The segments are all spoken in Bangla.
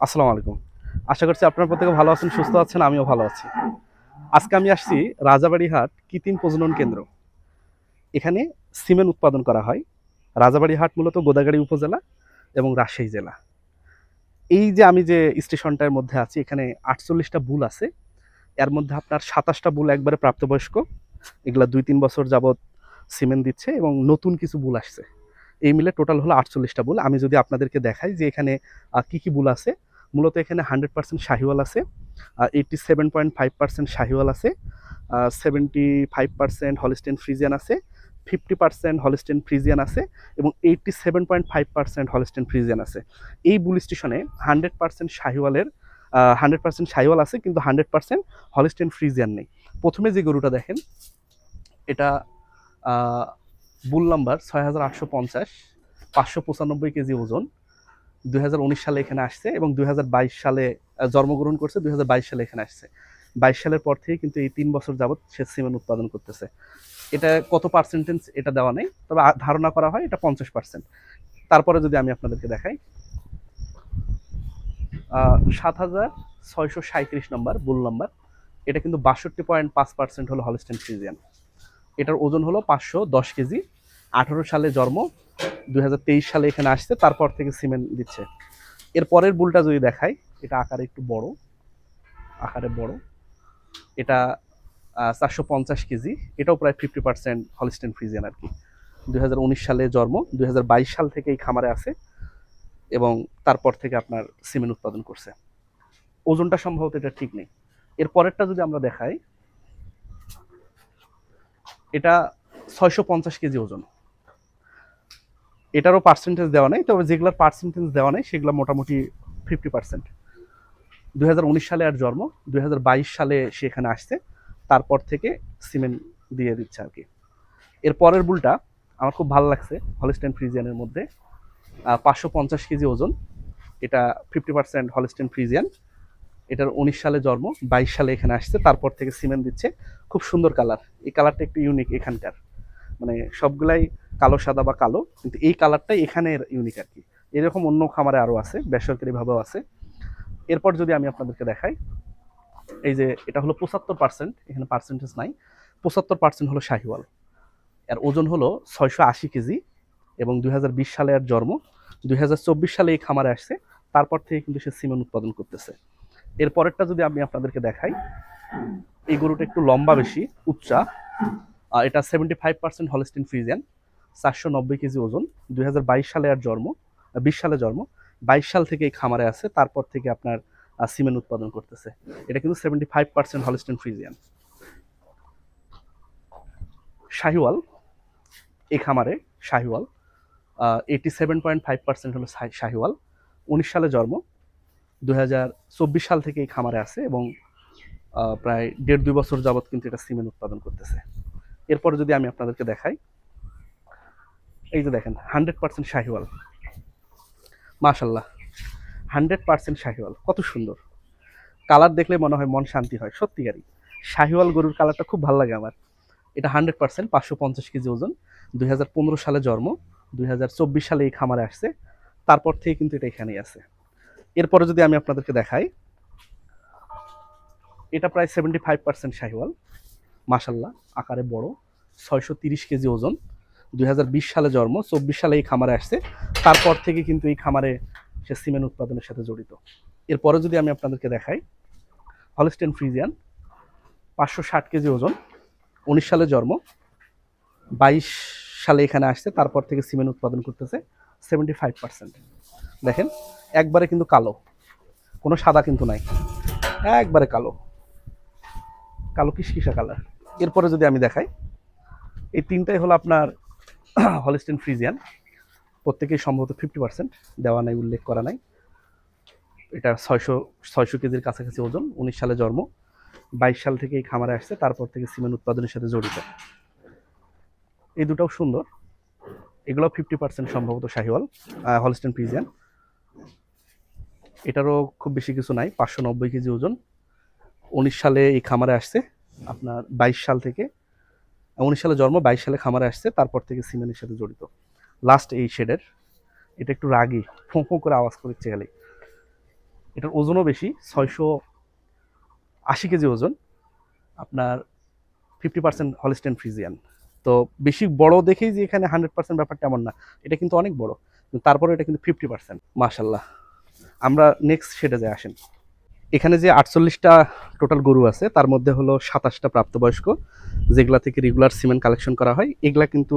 আসসালামু আলাইকুম। আশা করছি আপনারা প্রত্যেকে ভালো আছেন, সুস্থ আছেন, আমিও ভালো আছি। আজকে আমি আসছি রাজাবাড়ী হাট কৃত্রিম প্রজনন কেন্দ্র। এখানে সিমেন্ট উৎপাদন করা হয়। রাজাবাড়ী হাট মূলত গোদাগাড়ী উপজেলা এবং রাজশাহী জেলা। এই যে আমি যে স্টেশনটার মধ্যে আছি, এখানে ৪৮টা বুল আছে। এর মধ্যে আপনার ২৭টা বুল একবারে প্রাপ্তবয়স্ক। এগুলা ২-৩ বছর যাবৎ সিমেন্ট দিচ্ছে এবং নতুন কিছু বুল আসছে। এই মিলে টোটাল হলো ৪৮টা বুল। আমি যদি আপনাদেরকে দেখাই যে এখানে কি, কি বুল আছে। মূলত এখানে 100% শাহিওয়াল আছে, 87.5% শাহিওয়াল আছে, 75% হলস্টেইন ফ্রিজিয়ান আছে, 50% হলস্টেইন ফ্রিজিয়ান আছে এবং 87.5% হলস্টেইন ফ্রিজিয়ান আছে। এই বুল স্টেশনে 100% শাহিওয়ালের 100% শাহিওয়াল আছে, কিন্তু 100% হলস্টেইন ফ্রিজিয়ান নেই। প্রথমে যে গরুটা দেখেন, এটা বুল নাম্বার ৬৮৫০, ৫৯৫ কেজি ওজন। ২০১৯ সালে এখানে আসছে এবং ২০২২ সালে জন্মগ্রহণ করছে, ২০২২ সালে এখানে আসছে। ২২ সালের পর থেকে কিন্তু এই ৩ বছর যাবৎ সে সিমেন্ট উৎপাদন করতেছে। এটা কত পার্সেন্টেজ এটা দেওয়া নেই, তবে ধারণা করা হয় এটা ৫০%। তারপরে যদি আমি আপনাদেরকে দেখাই, ৭৬৩৭ নম্বর বুল নাম্বার। এটা কিন্তু ৬২.৫% হলো হলস্টেইন ফ্রিজিয়ান। এটার ওজন হলো ৫১০ কেজি। ১৮ সালে জন্ম, ২০২৩ সালে এখানে আসছে, তারপর থেকে সিমেন্ট দিচ্ছে। এর পরের বুলটা যদি দেখাই, এটা আকারে একটু বড়, আকারে বড়। এটা ৪৫০ কেজি। এটাও প্রায় 50% হলস্টেইন ফ্রিজিয়ান আর কি। ২০১৯ সালে জন্ম, ২০২২ সাল থেকে এই খামারে আছে এবং তারপর থেকে আপনার সিমেন্ট উৎপাদন করছে। ওজনটা সম্ভবত এটা ঠিক নেই। এর পরেরটা যদি আমরা দেখাই, এটা ৬৫০ কেজি ওজন। এটারও পার্সেন্টেজ দেওয়া নেই, তবে যেগুলোর পার্সেন্টেজ দেওয়া নেই সেগুলো মোটামুটি 50%। ২০১৯ সালে আর জন্ম, ২০২২ সালে সে এখানে আসছে, তারপর থেকে সিমেন্ট দিয়ে দিচ্ছে আর কি। এর পরের বুলটা আমার খুব ভালো লাগছে, হলস্টেইন ফ্রিজিয়ানের মধ্যে ৫৫০ কেজি ওজন। এটা 50% হলস্টেইন ফ্রিজিয়ান। এটার ১৯ সালে জন্ম, ২২ সালে এখানে আসছে, তারপর থেকে সিমেন্ট দিচ্ছে। খুব সুন্দর কালার। এই কালারটা একটু ইউনিক এখানকার, মানে সবগুলাই কালো সাদা বা কালো, কিন্তু এই কালারটাই এখানে ইউনিক আর কি। এরকম অন্য খামারে আরও আছে, বেসরকারিভাবেও আছে। এরপর যদি আমি আপনাদেরকে দেখাই, এই যে এটা হলো ৭৫%, এখানে পার্সেন্টেজ নাই। ৭৫% হলো শাহিওয়াল। এর ওজন হলো ৬৮০ কেজি এবং ২০২০ সালে এর জন্ম, ২০২৪ সালে এই খামারে আসছে, তারপর থেকে কিন্তু সে সিমেন্ট উৎপাদন করতেছে। এর পরেরটা যদি আমি আপনাদেরকে দেখাই, এই গরুটা একটু লম্বা বেশি, উচ্চা। এটা 75% হলস্টেইন ফ্রিজিয়ান, ৪৯০ কেজি ওজন। ২০২২ সালে আর জন্ম, ২০ সালে জন্ম, ২২ সাল থেকে এই খামারে আছে, তারপর থেকে আপনার সিমেন্ট উৎপাদন করতেছে। এটা কিন্তু 75% হলস্টেইন ফ্রিজিয়ান। শাহিওয়াল, এই খামারে শাহিওয়াল 87.5% হলো শাহিওয়াল। ১৯ সালে জন্ম, ২০২৪ সাল থেকে এই খামারে আছে এবং প্রায় ১.৫-২ বছর যাবৎ কিন্তু এটা সিমেন্ট উৎপাদন করতেছে। এরপরে যদি আমি আপনাদেরকে দেখাই, এই যে দেখেন 100% শাহিওয়াল। মাশাল্লাহ, 100% শাহিওয়াল, কত সুন্দর কালার! দেখলে মনে হয় মন শান্তি হয় সত্যিকারই। শাহিওয়াল গরুর কালারটা খুব ভালো লাগে আমার। এটা 100%, ৫৫০ কেজি ওজন। ২০১৫ সালে জন্ম, ২০২৪ সালে এই খামারে আসছে, তারপর থেকে কিন্তু এটা এখানেই আছে। এরপরে যদি আমি আপনাদেরকে দেখাই, এটা প্রায় 75% শাহিওয়াল। মাশাল্লাহ, আকারে বড়, ৬৩০ কেজি ওজন। ২০২০ সালে জন্ম, ২৪ সালে এই খামারে আসছে, তারপর থেকে কিন্তু এই খামারে সে সিমেন্ট উৎপাদনের সাথে জড়িত। এরপরে যদি আমি আপনাদেরকে দেখাই, হলস্টেইন ফ্রিজিয়ান, ৫৬০ কেজি ওজন। ১৯ সালে জন্ম, ২২ সালে এখানে আসছে, তারপর থেকে সিমেন্ট উৎপাদন করতেছে। 75%। দেখেন একবারে কিন্তু কালো, কোনো সাদা কিন্তু নাই, একবারে কালো, কালো কিসকিসা কালার। এরপরে যদি আমি দেখাই, এই তিনটাই হলো আপনার হলস্টেইন ফ্রিজিয়ান। প্রত্যেকেই সম্ভবত 50%, দেওয়া নাই, উল্লেখ করা নাই। এটা ৬০০ কেজির কাছাকাছি ওজন। ১৯ সালে জন্ম, ২২ সাল থেকে এই খামারে আসছে, তারপর থেকে সিমেন্ট উৎপাদনের সাথে জড়িত। এই দুটাও সুন্দর, এগুলো 50% সম্ভবত শাহিওয়াল, হলস্টেইন ফ্রিজিয়ান। এটারও খুব বেশি কিছু নাই, ৫৯০ কেজি ওজন। ১৯ সালে এই খামারে আসছে, আপনার ২২ সাল থেকে, ১৯ সালে জন্ম, ২২ সালে খামারে আসছে, তারপর থেকে সিমেন্টের সাথে জড়িত। লাস্ট এই শেডের, এটা একটু রাগী, ফোঁ ফোঁ করে আওয়াজ করছে খালি। এটার ওজনও বেশি, 680 কেজি ওজন। আপনার 50% হলিস্টেইন ফ্রিজিয়ান। তো বেশি বড় দেখেই যে এখানে 100% ব্যাপারটা এমন না, এটা কিন্তু অনেক বড়, তারপরে এটা কিন্তু 50%। মাশাল্লাহ। আমরা নেক্সট সেটা যাই, আসেন। এখানে যে 48টা টোটাল গরু আছে, তার মধ্যে হলো 27টা প্রাপ্তবয়স্ক, যেগুলা থেকে রেগুলার সিমেন্ট কালেকশন করা হয়। এগুলা কিন্তু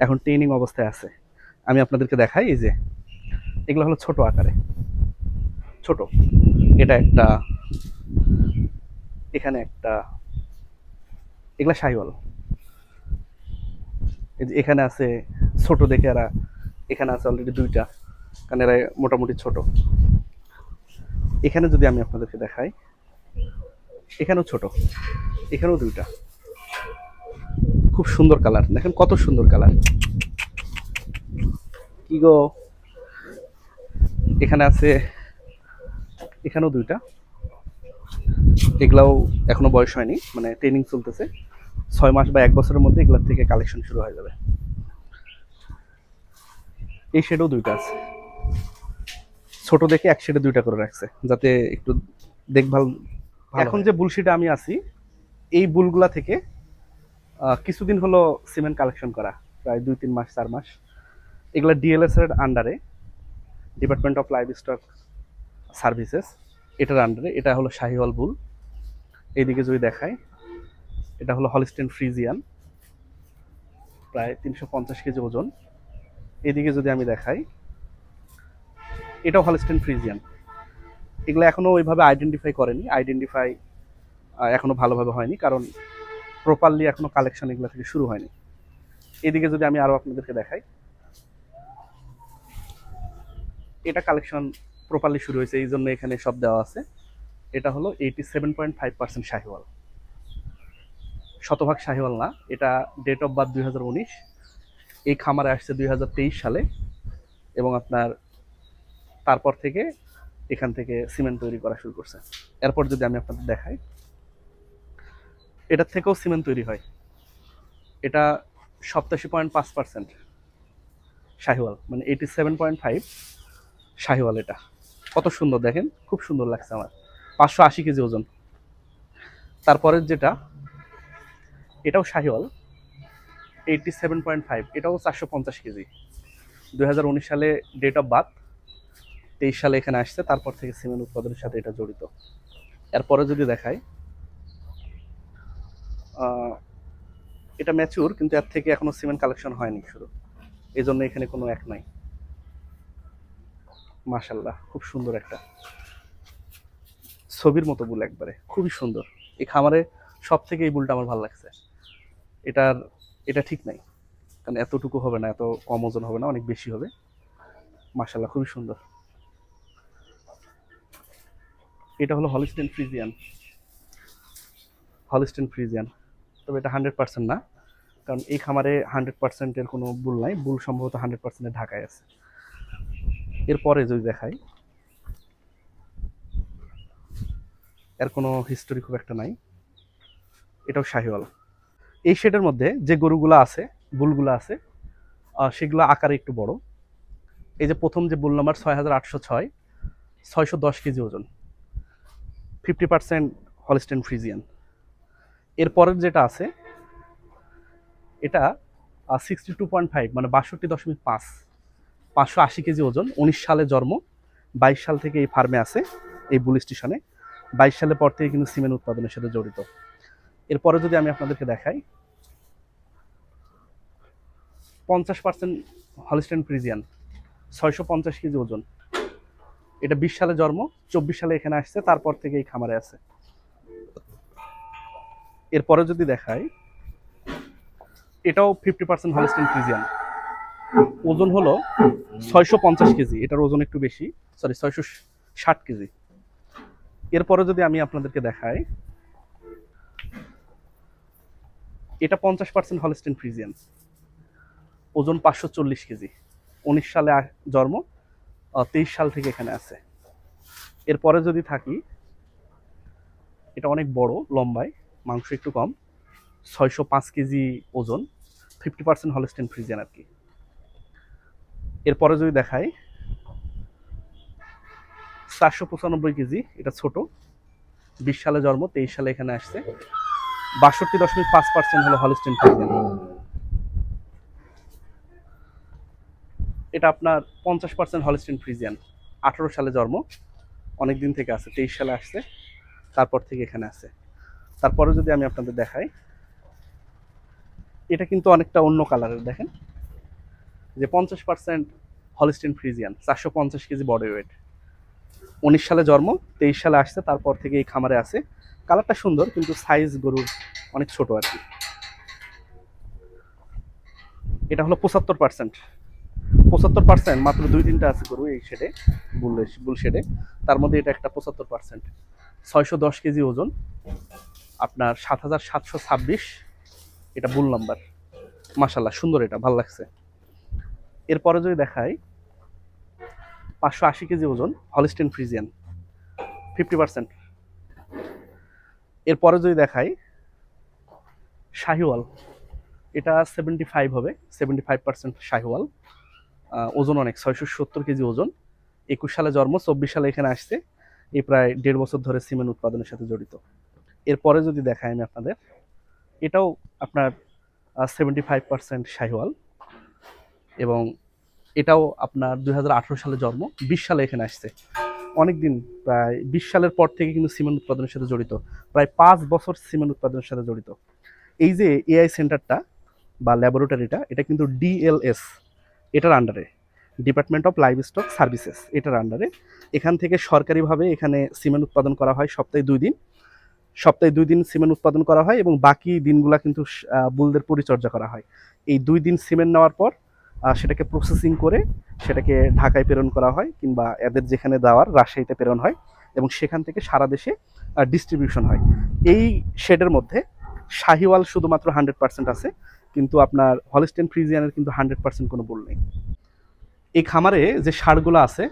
এখন ট্রেনিং অবস্থায় আছে। আমি আপনাদেরকে দেখাই, এই যে এগুলো হলো ছোট আকারে, ছোট। এটা একটা, এখানে একটা, এগুলা শাহিওয়াল। এখানে আছে ছোট দেখে এরা, এখানে আছে অলরেডি 2টা, কারণ এরা মোটামুটি ছোট। এখানে যদি আমি আপনাদেরকে দেখাই, এখানেও ছোট, এখানেও 2টা। খুব সুন্দর কালার, দেখেন কত সুন্দর কালার। কি গো, এখানে আছে, এখানেও 2টা। এগুলাও এখনো বয়স হয়নি, মানে ট্রেনিং চলতেছে। 6 মাস বা 1 বছরের মধ্যে এগুলোর থেকে কালেকশন শুরু হয়ে যাবে। এই শেডও 2টা আছে, ছোট দেখে এক শেডে 2টা করে রাখছে, যাতে একটু দেখভাল। এখন যে বুলশিটা আমি আছি, এই বুলগুলা থেকে কিছুদিন হলো সিমেন্ট কালেকশন করা, প্রায় 2-3 মাস 4 মাস। এগুলা ডিএলএস এর আন্ডারে, department of live stock services, এটার আন্ডারে। এটা হলো শাহিওয়াল বুল। এইদিকে যদি দেখাই, এটা হলো হলিস্টেইন ফ্রিজিয়ান, প্রায় 350 কেজি ওজন। এদিকে যদি আমি দেখাই, এটাও হলিস্টেইন ফ্রিজিয়ান। এগুলো এখনো ওইভাবে আইডেন্টিফাই করেনি, এখনো ভালোভাবে হয়নি, কারণ প্রপারলি এখনো কালেকশন এগুলো থেকে শুরু হয়নি। এদিকে যদি আমি আরো আপনাদেরকে দেখাই, এটা কালেকশন প্রপারলি শুরু হয়েছে, এই জন্য এখানে সব দেওয়া আছে। এটা হলো 87.5% শাহিওয়াল, শতভাগ শাহিওয়াল না। এটা ডেট অফ বার্থ 2019, এই খামারে আসছে 2023 সালে, এবং আপনার তারপর থেকে এখান থেকে সিমেন্ট তৈরি করা শুরু করছে। এরপর যদি আমি আপনাদের দেখাই, এটার থেকেও সিমেন্ট তৈরি হয়। এটা 87.5% শাহিওয়াল, মানে 87.5 শাহিওয়াল। এটা কত সুন্দর দেখেন, খুব সুন্দর লাগছে আমার। 580 কেজি ওজন। তারপরের যেটা, এটাও শাহিওয়াল, 87.5, এটাও 450 কেজি। 2019 সালে ডেট অফ বার্থ, 23 সালে এখানে আসছে, তারপর থেকে সিমেন্ট উৎপাদনের সাথে এটা জড়িত। এরপরে যদি দেখাই, এটা ম্যাচিউর, কিন্তু এর থেকে এখনো সিমেন্ট কালেকশন হয়নি শুরু, এই জন্য এখানে কোনো এক নাই। মাশাল্লাহ, খুব সুন্দর একটা ছবির মতো বুল, একবারে খুবই সুন্দর। এই খামারে সব থেকে এই বুলটা আমার ভালো লাগছে। এটার, এটা ঠিক নাই, কারণ এতটুকু হবে না, এত কম ওজন হবে না, অনেক বেশি হবে। মাশাল্লাহ, খুবই সুন্দর। এটা হলো হলিস্টেইন ফ্রিজিয়ান, হলিস্টেইন ফ্রিজিয়ান। তবে এটা 100% না, কারণ এই খামারে 100%-এর কোনো বুল নাই, বুল সম্ভবত 100%-এর ঢাকায় আছে। এরপরে যদি দেখাই, এর কোনো হিস্টোরি খুব একটা নাই। এটাও শাহিওয়াল। এই শেডের মধ্যে যে গরুগুলো আছে, বুলগুলো আছে, সেগুলো আকারে একটু বড়। এই যে প্রথম যে বুল নাম্বার 6806, 610 কেজি ওজন, 50% হলিস্টেইন ফ্রিজিয়ান। এরপরের যেটা আছে, এটা 62.5, মানে 62.5, 580 কেজি ওজন, 19 সালে জন্ম, 22 সাল থেকে এই ফার্মে আছে, এই বুল স্টেশনে। 22 সালের পর থেকে কিন্তু সিমেন্ট উৎপাদনের সাথে জড়িত। এরপরে যদি আমি আপনাদেরকে দেখাই, 50% হলিস্টেইন ফ্রিজিয়ান, 650 কেজি ওজন। এটা 20 সালে জন্ম, 24 সালে এখানে আসছে, তারপর থেকে এই খামারে আছে। এরপরে যদি দেখাই, এটাও 50% হলিস্টেইন ফ্রিজিয়ান, ওজন হলো 650 কেজি, এটার ওজন একটু বেশি, সরি 660 কেজি। এরপরে যদি আমি আপনাদেরকে দেখাই, এটা 50% হলিস্টেইন ফ্রিজিয়ান, ওজন 540 কেজি, 19 সালে জন্ম, 23 সাল থেকে এখানে আছে। এরপরে যদি থাকি, এটা অনেক বড়, লম্বায়, মাংস একটু কম, 605 কেজি ওজন, 50% হলিস্টেইন ফ্রিজিয়ান আর কি। এরপরে যদি দেখাই, 495 কেজি, এটা ছোট, 20 সালে জন্ম, 23 সালে এখানে আসছে। 62.5% হলো হলস্টিন ফ্রিজিয়ান। এটা আপনার 50% হলস্টিন ফ্রিজিয়ান, 18 সালে জন্ম, অনেক দিন থেকে আছে, 23 সালে আসছে, তারপর থেকে এখানে আছে। তারপরে যদি আমি আপনাদের দেখাই, এটা কিন্তু অনেকটা অন্য কালারের, দেখেন যে 50% Holstein Friesian, 450 KG body weight, 19 সালে জন্ম, 23 সালে আসছে, তারপর থেকে এই খামারে আছে। কালারটা সুন্দর কিন্তু সাইজ গরুর অনেক ছোট আর কি। এটা হলো 75%, মাত্র 2-3টা আছে গরু এই শেডে, বুল শেডে, তার মধ্যে এটা একটা 75%, 610 কেজি ওজন, আপনার 7726, এটা বুল নাম্বার। মাশাল্লাহ সুন্দর, এটা ভালো লাগছে। এরপরে যদি দেখাই, 580 কেজি ওজন, হলস্টিন ফ্রিজিয়ান, 50%। এরপরে যদি দেখাই শাহিওয়াল, এটা 75 হবে, 75% শাহিওয়াল, ওজন অনেক, 670 কেজি ওজন, 21 সালে জন্ম, 24 সালে এখানে আসছে, এই প্রায় 1.5 বছর ধরে সিমেন্ট উৎপাদনের সাথে জড়িত। এরপরে যদি দেখাই আমি আপনাদের, এটাও আপনার 75% শাহিওয়াল, এবং এটাও আপনার 2018 সালে জন্ম, 20 সালে এখানে আসছে, অনেকদিন, প্রায় 20 সালের পর থেকে কিন্তু সিমেন্ট উৎপাদনের সাথে জড়িত, প্রায় 5 বছর সিমেন্ট উৎপাদনের সাথে জড়িত। এই যে এআই সেন্টারটা বা ল্যাবরেটরিটা, এটা কিন্তু ডিএলএস, এটার আন্ডারে, department of live stock services, এটার আন্ডারে। এখান থেকে সরকারিভাবে এখানে সিমেন্ট উৎপাদন করা হয় সপ্তাহে 2 দিন সিমেন্ট উৎপাদন করা হয়, এবং বাকি দিনগুলা কিন্তু বুলদের পরিচর্যা করা হয়। এই 2 দিন সিমেন্ট নেওয়ার পর সেটাকে প্রসেসিং করে সেটাকে ঢাকায় প্রেরণ করা হয়, কিংবা এদের যেখানে দেওয়ার রাজশাহীতে প্রেরণ হয়, এবং সেখান থেকে সারা দেশে ডিস্ট্রিবিউশন হয়। এই শেডের মধ্যে শাহিওয়াল শুধুমাত্র 100% আছে, কিন্তু আপনার হলস্টেইন ফ্রিজিয়ানের কিন্তু 100% কোনো বুল নেই। এই খামারে যে ষাঁড়গুলো আছে,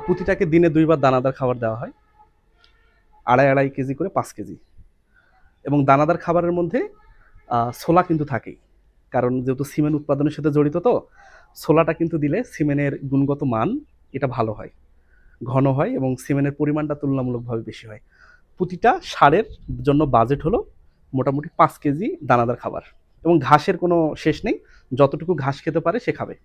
প্রতিটাকে দিনে 2 বার দানাদার খাবার দেওয়া হয়, 2.5 কেজি করে 5 কেজি, এবং দানাদার খাবারের মধ্যে ছোলা কিন্তু থাকেই, কারণ যেহেতু সিমেন্ট উৎপাদনের সাথে জড়িত, তো ছোলাটা কিন্তু দিলে সিমেন্টের গুণগত মান এটা ভালো হয়, ঘন হয়, এবং সিমেন্টের পরিমাণটা তুলনামূলকভাবে বেশি হয়। প্রতিটা ষাঁড়ের জন্য বাজেট হলো মোটামুটি 5 কেজি দানাদার খাবার, এবং ঘাসের কোনো শেষ নেই, যতটুকু ঘাস খেতে পারে সে খাবে।